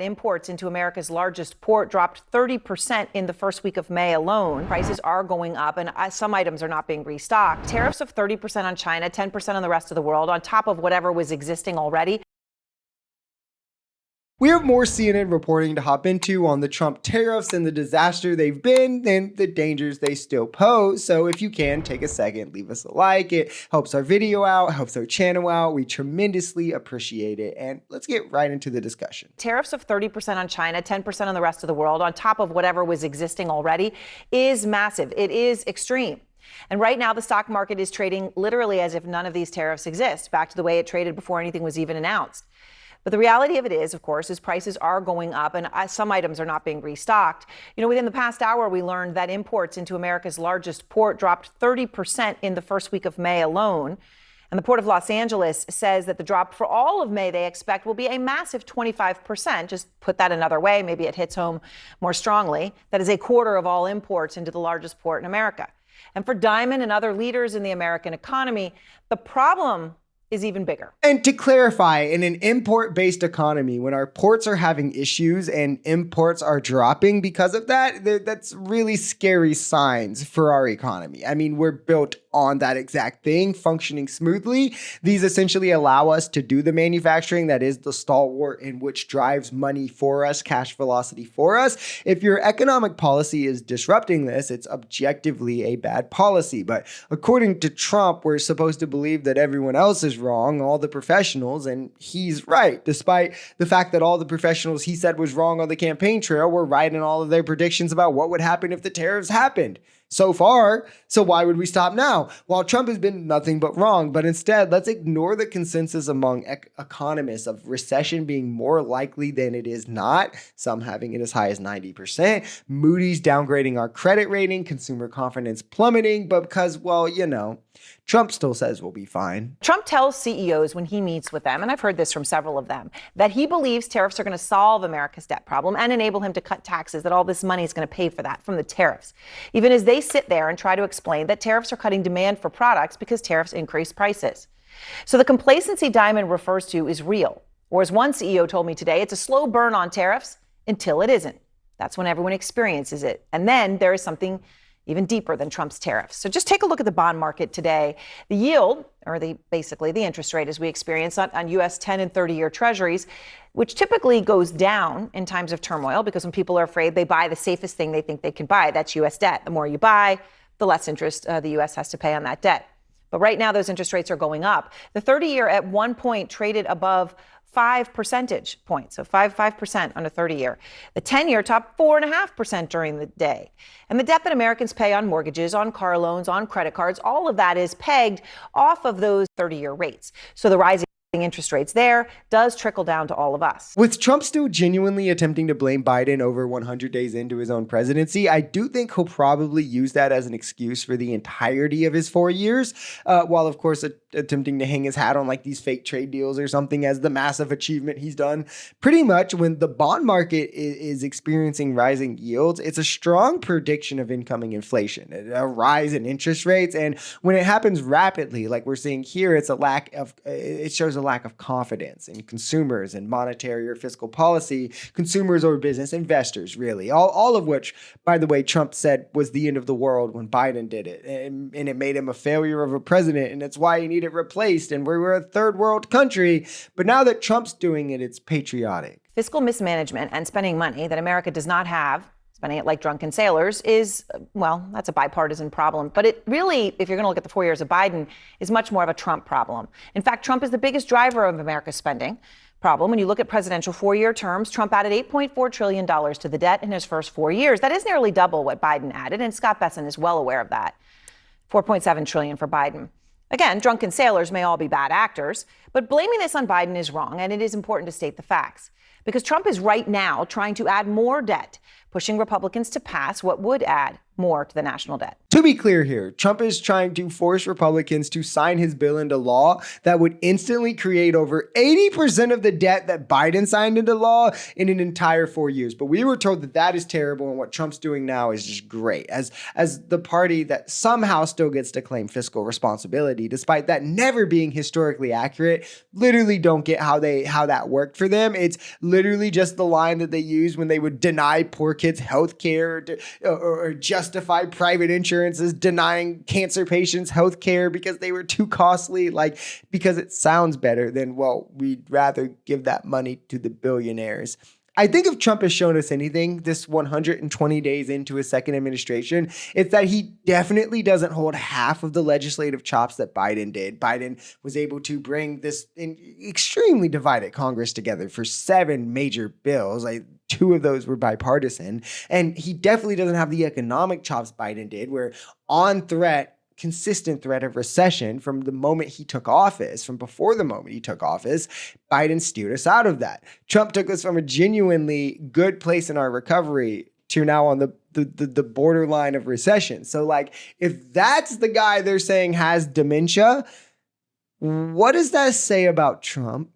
Imports into America's largest port dropped 30% in the first week of May alone. Prices are going up, and some items are not being restocked. Tariffs of 30% on China, 10% on the rest of the world, on top of whatever was existing already. We have more CNN reporting to hop into on the Trump tariffs and the disaster they've been and the dangers they still pose. So if you can, take a second, leave us a like. It helps our video out, helps our channel out. We tremendously appreciate it. And let's get right into the discussion. Tariffs of 30% on China, 10% on the rest of the world, on top of whatever was existing already, is massive. It is extreme. And right now, the stock market is trading literally as if none of these tariffs exist, back to the way it traded before anything was even announced. But the reality of it is, of course, is prices are going up and some items are not being restocked. Within the past hour, we learned that imports into America's largest port dropped 30% in the first week of May alone. And the Port of Los Angeles says that the drop for all of May they expect will be a massive 25%. Just put that another way, maybe it hits home more strongly. That is a quarter of all imports into the largest port in America. And for Diamond and other leaders in the American economy, the problem is even bigger. And to clarify, in an import-based economy, when our ports are having issues and imports are dropping because of that, that's really scary signs for our economy. I mean, we're built on that exact thing, functioning smoothly. These essentially allow us to do the manufacturing that is the stalwart in which drives money for us, cash velocity for us. If your economic policy is disrupting this, it's objectively a bad policy. But according to Trump, we're supposed to believe that everyone else is wrong, all the professionals, and he's right, despite the fact that all the professionals he said was wrong on the campaign trail were right in all of their predictions about what would happen if the tariffs happened. So far, so why would we stop now? While Trump has been nothing but wrong, but instead, let's ignore the consensus among economists of recession being more likely than it is not, some having it as high as 90%, Moody's downgrading our credit rating, consumer confidence plummeting, but because, well, Trump still says we'll be fine. Trump tells CEOs when he meets with them, and I've heard this from several of them, that he believes tariffs are going to solve America's debt problem and enable him to cut taxes, that all this money is going to pay for that from the tariffs. Even as they sit there and try to explain that tariffs are cutting demand for products because tariffs increase prices. So the complacency Diamond refers to is real. Or as one CEO told me today, it's a slow burn on tariffs until it isn't. That's when everyone experiences it. And then there is something even deeper than Trump's tariffs. So just take a look at the bond market today. The yield, or basically the interest rate as we experience on U.S. 10 and 30-year treasuries, which typically goes down in times of turmoil because when people are afraid, they buy the safest thing they think they can buy. That's U.S. debt. The more you buy, the less interest the U.S. has to pay on that debt. But right now, those interest rates are going up. The 30-year at one point traded above 5 percentage points, so 5% on a 30-year. The 10-year topped 4.5% during the day. And the debt that Americans pay on mortgages, on car loans, on credit cards, all of that is pegged off of those 30-year rates. So the rising interest rates there does trickle down to all of us. With Trump still genuinely attempting to blame Biden over 100 days into his own presidency, I do think he'll probably use that as an excuse for the entirety of his 4 years, while of course attempting to hang his hat on like these fake trade deals or something as the massive achievement he's done. Pretty much when the bond market is experiencing rising yields, it's a strong prediction of incoming inflation, a rise in interest rates. And when it happens rapidly, like we're seeing here, it shows a lack of confidence in consumers and monetary or fiscal policy, consumers or business investors, really. All of which, by the way, Trump said was the end of the world when Biden did it. And it made him a failure of a president. And it's why he needed replaced. And we're a third world country. But now that Trump's doing it, it's patriotic. Fiscal mismanagement and spending money that America does not have, spending it like drunken sailors, is, well, that's a bipartisan problem. But it really, if you're going to look at the 4 years of Biden, is much more of a Trump problem. In fact, Trump is the biggest driver of America's spending problem. When you look at presidential 4-year terms, Trump added $8.4 trillion to the debt in his first 4 years. That is nearly double what Biden added, and Scott Bessent is well aware of that. $4.7 trillion for Biden. Again, drunken sailors may all be bad actors, but blaming this on Biden is wrong, and it is important to state the facts. Because Trump is right now trying to add more debt, pushing Republicans to pass what would add more to the national debt. To be clear here, Trump is trying to force Republicans to sign his bill into law that would instantly create over 80% of the debt that Biden signed into law in an entire 4 years. But we were told that that is terrible, and what Trump's doing now is just great. As the party that somehow still gets to claim fiscal responsibility, despite that never being historically accurate, literally don't get how that worked for them. It's literally just the line that they used when they would deny poor kids health care or justify private insurance as denying cancer patients health care because they were too costly, like because it sounds better than, well, we'd rather give that money to the billionaires. I think if Trump has shown us anything this 120 days into his second administration, it's that he definitely doesn't hold half of the legislative chops that Biden did. Biden was able to bring this extremely divided Congress together for 7 major bills. Like 2 of those were bipartisan. And he definitely doesn't have the economic chops Biden did, where consistent threat of recession from the moment he took office, from before the moment he took office, Biden steered us out of that. Trump took us from a genuinely good place in our recovery to now on the borderline of recession. So like, if that's the guy they're saying has dementia, what does that say about Trump?